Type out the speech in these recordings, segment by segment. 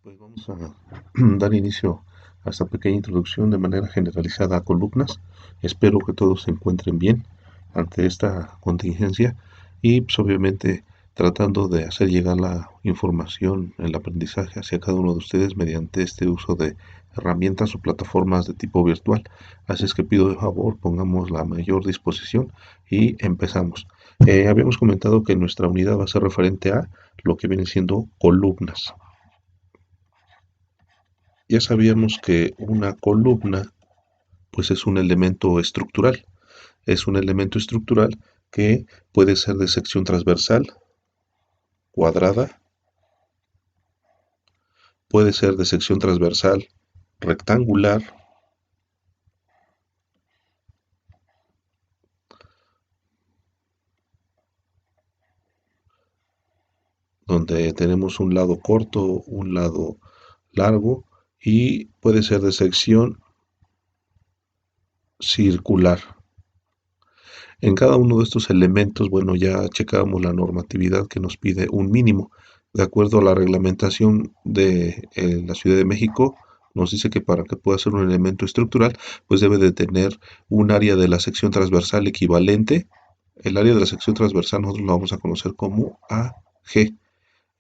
Pues vamos a dar inicio a esta pequeña introducción de manera generalizada a columnas. Espero que todos se encuentren bien ante esta contingencia y pues obviamente tratando de hacer llegar la información, el aprendizaje hacia cada uno de ustedes mediante este uso de herramientas o plataformas de tipo virtual. Así es que pido de favor pongamos la mayor disposición y empezamos. Habíamos comentado que nuestra unidad va a ser referente a lo que vienen siendo columnas. Ya sabíamos que una columna pues es un elemento estructural. Es un elemento estructural que puede ser de sección transversal, cuadrada, puede ser de sección transversal rectangular, donde tenemos un lado corto, un lado largo, y puede ser de sección circular. En cada uno de estos elementos, bueno, ya checamos la normatividad que nos pide un mínimo. De acuerdo a la reglamentación de la Ciudad de México, nos dice que para que pueda ser un elemento estructural, pues debe de tener un área de la sección transversal equivalente. El área de la sección transversal nosotros lo vamos a conocer como AG.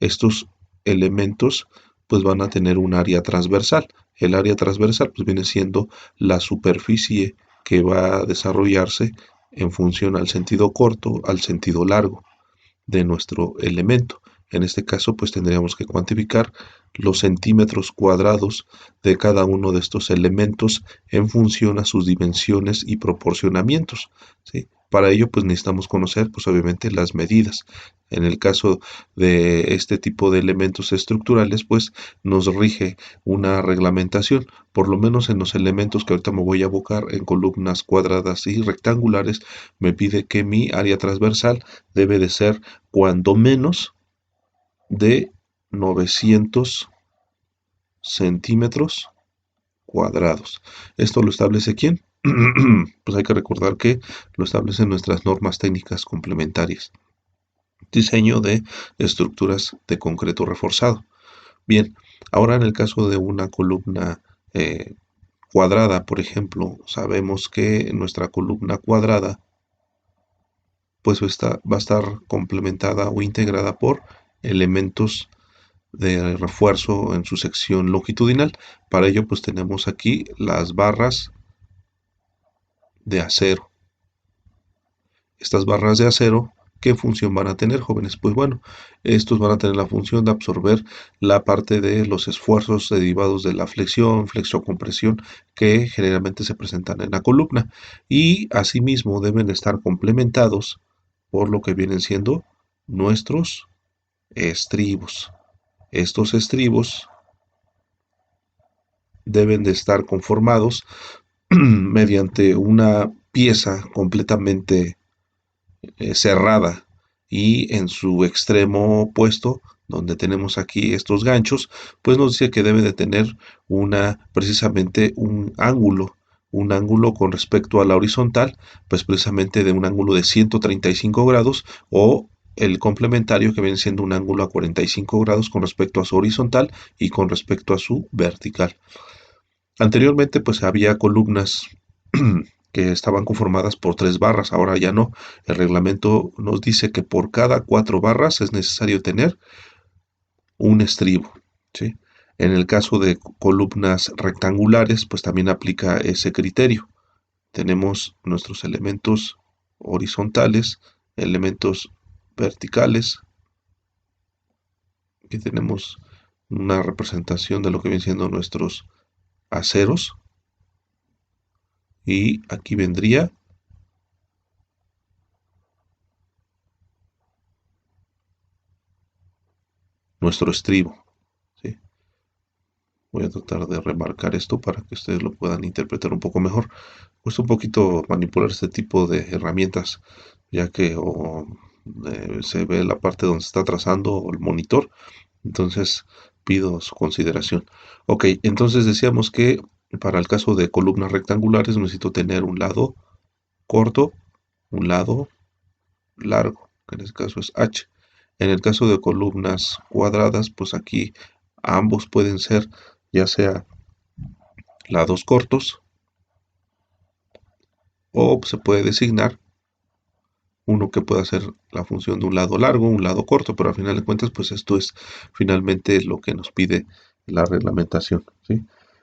Estos elementos pues van a tener un área transversal. El área transversal pues viene siendo la superficie que va a desarrollarse en función al sentido corto, al sentido largo de nuestro elemento. En este caso, pues tendríamos que cuantificar los centímetros cuadrados de cada uno de estos elementos en función a sus dimensiones y proporcionamientos, ¿sí? Para ello, pues necesitamos conocer, pues obviamente, las medidas. En el caso de este tipo de elementos estructurales, pues nos rige una reglamentación, por lo menos en los elementos que ahorita me voy a abocar en columnas cuadradas y rectangulares, me pide que mi área transversal debe de ser cuando menos de 900 centímetros cuadrados. ¿Esto lo establece quién? Pues hay que recordar que lo establecen nuestras normas técnicas complementarias. Diseño de estructuras de concreto reforzado. Bien, ahora en el caso de una columna cuadrada, por ejemplo, sabemos que nuestra columna cuadrada pues va a estar complementada o integrada por elementos de refuerzo en su sección longitudinal. Para ello, pues tenemos aquí las barras de acero. Estas barras de acero, ¿qué función van a tener, jóvenes? Pues bueno, estos van a tener la función de absorber la parte de los esfuerzos derivados de la flexión, flexo-compresión, que generalmente se presentan en la columna. Y asimismo deben estar complementados por lo que vienen siendo nuestros estribos. Estos estribos deben de estar conformados mediante una pieza completamente cerrada y en su extremo opuesto, donde tenemos aquí estos ganchos, pues nos dice que debe de tener precisamente un ángulo con respecto a la horizontal, pues precisamente de un ángulo de 135 grados o el complementario que viene siendo un ángulo a 45 grados con respecto a su horizontal y con respecto a su vertical. Anteriormente pues había columnas que estaban conformadas por 3 barras, ahora ya no. El reglamento nos dice que por cada 4 barras es necesario tener un estribo, ¿sí? En el caso de columnas rectangulares, pues también aplica ese criterio. Tenemos nuestros elementos horizontales, elementos verticales, que tenemos una representación de lo que vienen siendo nuestros aceros, y aquí vendría nuestro estribo, ¿sí? Voy a tratar de remarcar esto para que ustedes lo puedan interpretar un poco mejor. Cuesta un poquito manipular este tipo de herramientas, ya que se ve la parte donde se está trazando el monitor. Entonces pido su consideración. Ok, entonces decíamos que para el caso de columnas rectangulares necesito tener un lado corto, un lado largo, que en este caso es H. En el caso de columnas cuadradas, pues aquí Ambos pueden ser ya sea lados cortos o se puede designar uno que pueda hacer la función de un lado largo, un lado corto, pero al final de cuentas, pues esto es finalmente lo que nos pide la reglamentación, ¿sí?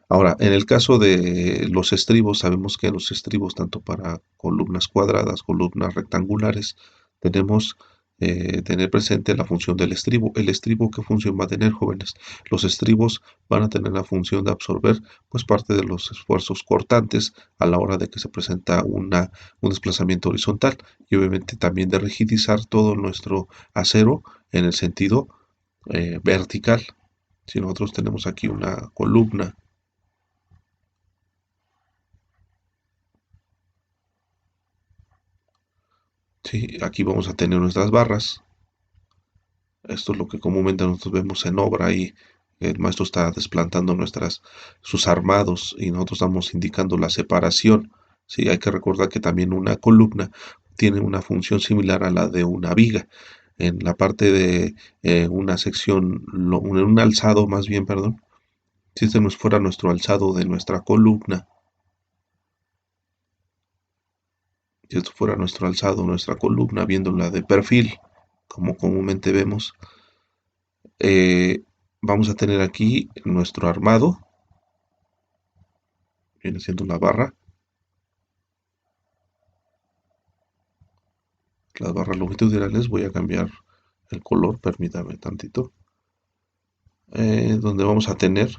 Ahora, en el caso de los estribos, sabemos que los estribos, tanto para columnas cuadradas, columnas rectangulares, tenemos tener presente la función del estribo. ¿El estribo qué función va a tener, jóvenes? Los estribos van a tener la función de absorber pues parte de los esfuerzos cortantes a la hora de que se presenta un desplazamiento horizontal y obviamente también de rigidizar todo nuestro acero en el sentido vertical. Si nosotros tenemos aquí una columna, ¿sí? Aquí vamos a tener nuestras barras. Esto es lo que comúnmente nosotros vemos en obra y el maestro está desplantando sus armados y nosotros estamos indicando la separación. Sí, hay que recordar que también una columna tiene una función similar a la de una viga. En la parte de una sección, un alzado más bien, perdón, si este nos fuera nuestro alzado de nuestra columna, si esto fuera nuestro alzado, nuestra columna, viéndola de perfil, como comúnmente vemos, eh, vamos a tener aquí nuestro armado, viene siendo la barra, las barras longitudinales, voy a cambiar el color, permítame tantito, donde vamos a tener,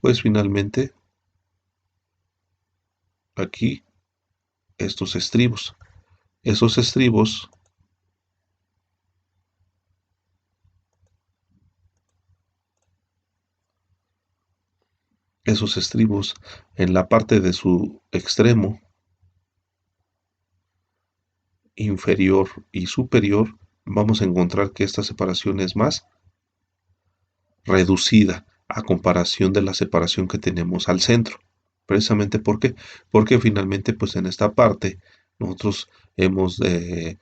pues finalmente, aquí estos estribos. Esos estribos, esos estribos en la parte de su extremo inferior y superior, vamos a encontrar que esta separación es más reducida a comparación de la separación que tenemos al centro. Precisamente porque finalmente pues en esta parte nosotros hemos de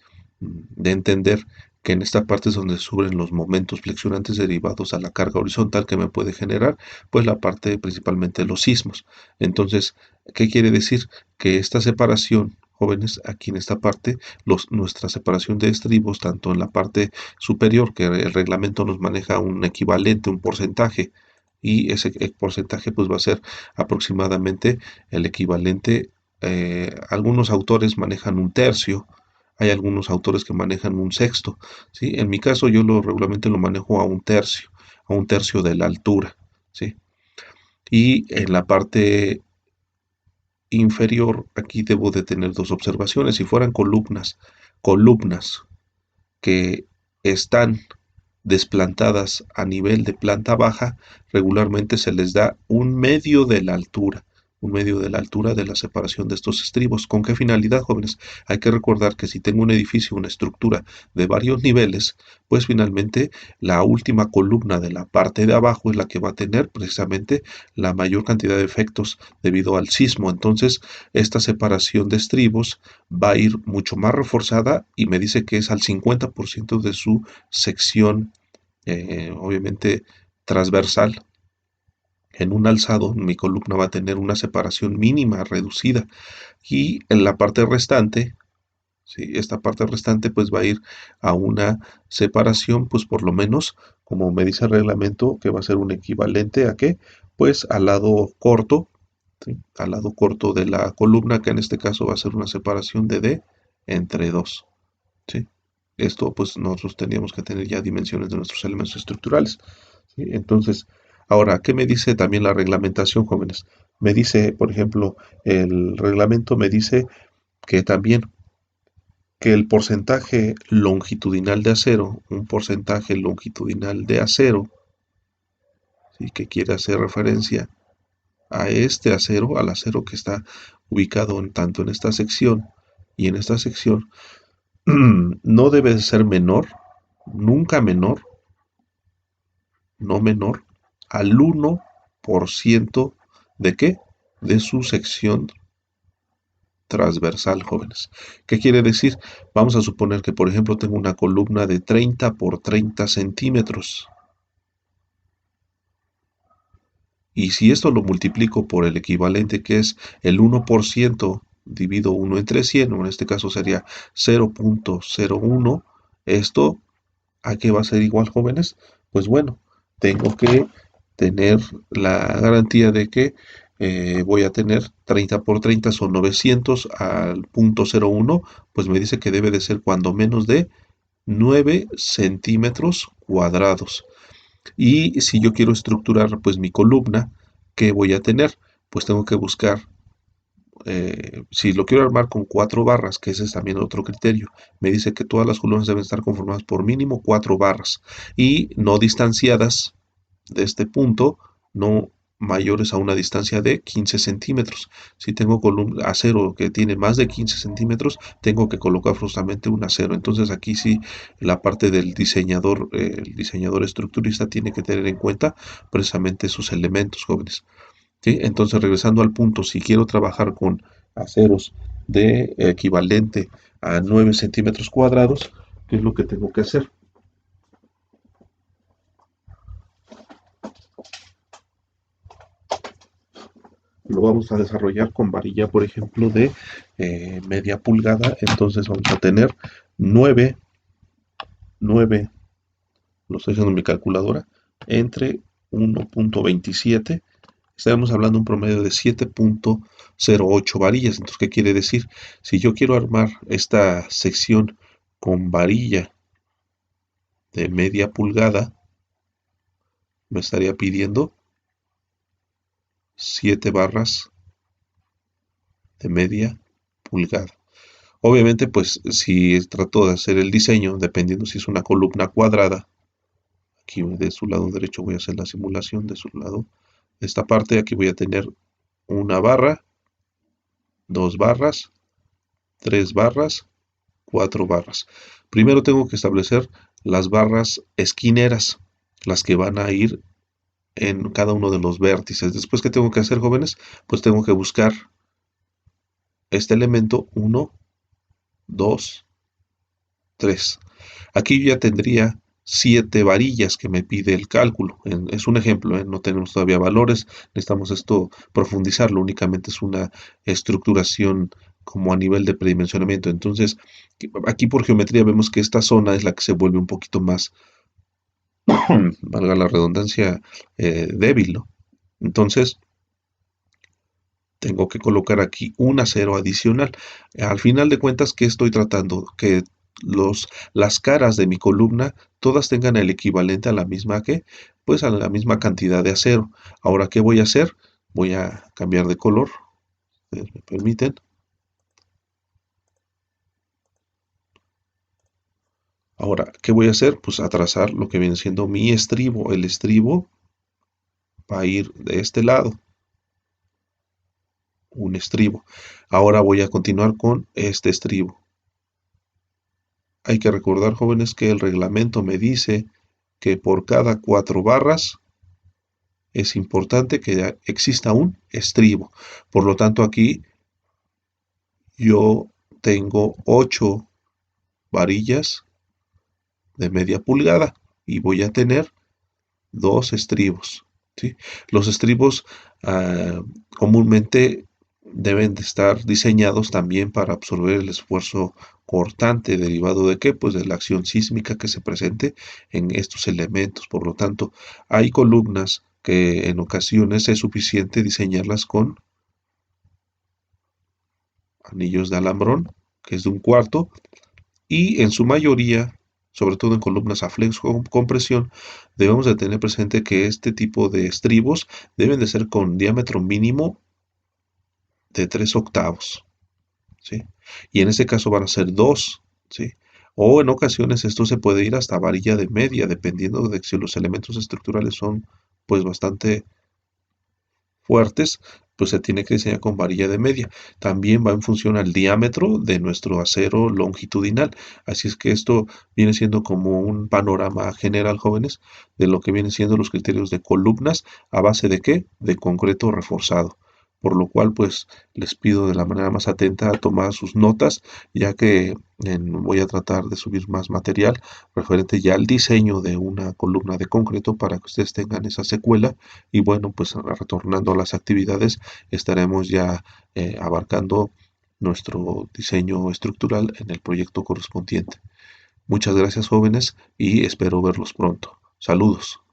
entender que en esta parte es donde suben los momentos flexionantes derivados a la carga horizontal que me puede generar pues la parte principalmente de los sismos. Entonces, ¿qué quiere decir? Que esta separación, jóvenes, aquí en esta parte, nuestra separación de estribos, tanto en la parte superior, que el reglamento nos maneja un equivalente, un porcentaje, y ese porcentaje pues va a ser aproximadamente el equivalente. Algunos autores manejan un tercio, hay algunos autores que manejan un sexto, ¿sí? En mi caso yo regularmente lo manejo a un tercio de la altura, ¿sí? Y en la parte inferior aquí debo de tener dos observaciones. Si fueran columnas que están desplantadas a nivel de planta baja, regularmente se les da un medio de la altura de la separación de estos estribos. ¿Con qué finalidad, jóvenes? Hay que recordar que si tengo un edificio, una estructura de varios niveles, pues finalmente la última columna de la parte de abajo es la que va a tener precisamente la mayor cantidad de efectos debido al sismo. Entonces, esta separación de estribos va a ir mucho más reforzada y me dice que es al 50% de su sección, obviamente transversal. En un alzado, mi columna va a tener una separación mínima, reducida, y en la parte restante, ¿sí? Esta parte restante pues va a ir a una separación, pues por lo menos, como me dice el reglamento, que va a ser un equivalente a qué, pues al lado corto, ¿sí? Al lado corto de la columna, que en este caso va a ser una separación de D entre 2. ¿Sí? Esto pues nosotros tendríamos que tener ya dimensiones de nuestros elementos estructurales. ¿Sí? Entonces, ahora, ¿qué me dice también la reglamentación, jóvenes? Me dice, por ejemplo, el reglamento me dice que también que el porcentaje longitudinal de acero, un porcentaje longitudinal de acero, ¿sí? Que quiere hacer referencia a este acero, al acero que está ubicado tanto en esta sección y en esta sección, no debe ser menor, nunca menor, no menor, al 1% de qué? De su sección transversal, jóvenes. ¿Qué quiere decir? Vamos a suponer que, por ejemplo, tengo una columna de 30 por 30 centímetros. Y si esto lo multiplico por el equivalente que es el 1%, divido 1 entre 100, o en este caso sería 0.01, esto, ¿a qué va a ser igual, jóvenes? Pues bueno, tengo que tener la garantía de que voy a tener 30 por 30 son 900 al punto 01, pues me dice que debe de ser cuando menos de 9 centímetros cuadrados. Y si yo quiero estructurar pues mi columna, ¿qué voy a tener? Pues tengo que buscar, si lo quiero armar con 4 barras, que ese es también otro criterio, me dice que todas las columnas deben estar conformadas por mínimo 4 barras y no distanciadas de este punto, no mayores a una distancia de 15 centímetros. Si tengo acero que tiene más de 15 centímetros, tengo que colocar justamente un acero. Entonces aquí sí la parte del diseñador, el diseñador estructurista tiene que tener en cuenta precisamente esos elementos, jóvenes. ¿Sí? Entonces regresando al punto, si quiero trabajar con aceros de equivalente a 9 centímetros cuadrados, ¿qué es lo que tengo que hacer? Lo vamos a desarrollar con varilla, por ejemplo, de media pulgada. Entonces vamos a tener 9, 9, lo estoy haciendo en mi calculadora, entre 1.27. Estaremos hablando de un promedio de 7.08 varillas. Entonces, ¿qué quiere decir? Si yo quiero armar esta sección con varilla de media pulgada, me estaría pidiendo 7 barras de media pulgada. Obviamente, pues si trato de hacer el diseño, dependiendo si es una columna cuadrada, aquí de su lado derecho voy a hacer la simulación, de su lado, esta parte, aquí voy a tener una barra, 2 barras, 3 barras, 4 barras. Primero tengo que establecer las barras esquineras, las que van a ir en cada uno de los vértices. Después, ¿qué tengo que hacer, jóvenes? Pues tengo que buscar este elemento 1, 2, 3. Aquí yo ya tendría 7 varillas que me pide el cálculo. Es un ejemplo, no tenemos todavía valores, necesitamos esto profundizarlo, únicamente es una estructuración como a nivel de predimensionamiento. Entonces, aquí por geometría vemos que esta zona es la que se vuelve un poquito más, valga la redundancia, débil, ¿no? Entonces, tengo que colocar aquí un acero adicional. Al final de cuentas, ¿qué estoy tratando? Que las caras de mi columna todas tengan el equivalente a la misma pues a la misma cantidad de acero. Ahora, ¿qué voy a hacer? Voy a cambiar de color, ustedes me permiten. Ahora, ¿qué voy a hacer? Pues a trazar lo que viene siendo mi estribo. El estribo va a ir de este lado, un estribo. Ahora voy a continuar con este estribo. Hay que recordar, jóvenes, que el reglamento me dice que por cada 4 barras es importante que exista un estribo. Por lo tanto, aquí yo tengo 8 varillas de media pulgada y voy a tener 2 estribos. ¿Sí? Los estribos comúnmente deben de estar diseñados también para absorber el esfuerzo cortante derivado de qué, pues de la acción sísmica que se presente en estos elementos. Por lo tanto, hay columnas que en ocasiones es suficiente diseñarlas con anillos de alambrón, que es de 1/4, y en su mayoría, sobre todo en columnas a flex con compresión, debemos de tener presente que este tipo de estribos deben de ser con diámetro mínimo de 3/8, ¿sí? Y en este caso van a ser 2, ¿sí? O en ocasiones esto se puede ir hasta varilla de media, dependiendo de si los elementos estructurales son pues bastante fuertes, pues se tiene que diseñar con varilla de media. También va en función al diámetro de nuestro acero longitudinal. Así es que esto viene siendo como un panorama general, jóvenes, de lo que vienen siendo los criterios de columnas a base de qué? De concreto reforzado. por lo cual pues les pido de la manera más atenta a tomar sus notas, ya que voy a tratar de subir más material referente ya al diseño de una columna de concreto para que ustedes tengan esa secuela y bueno, pues retornando a las actividades estaremos ya abarcando nuestro diseño estructural en el proyecto correspondiente. Muchas gracias jóvenes y espero verlos pronto. Saludos.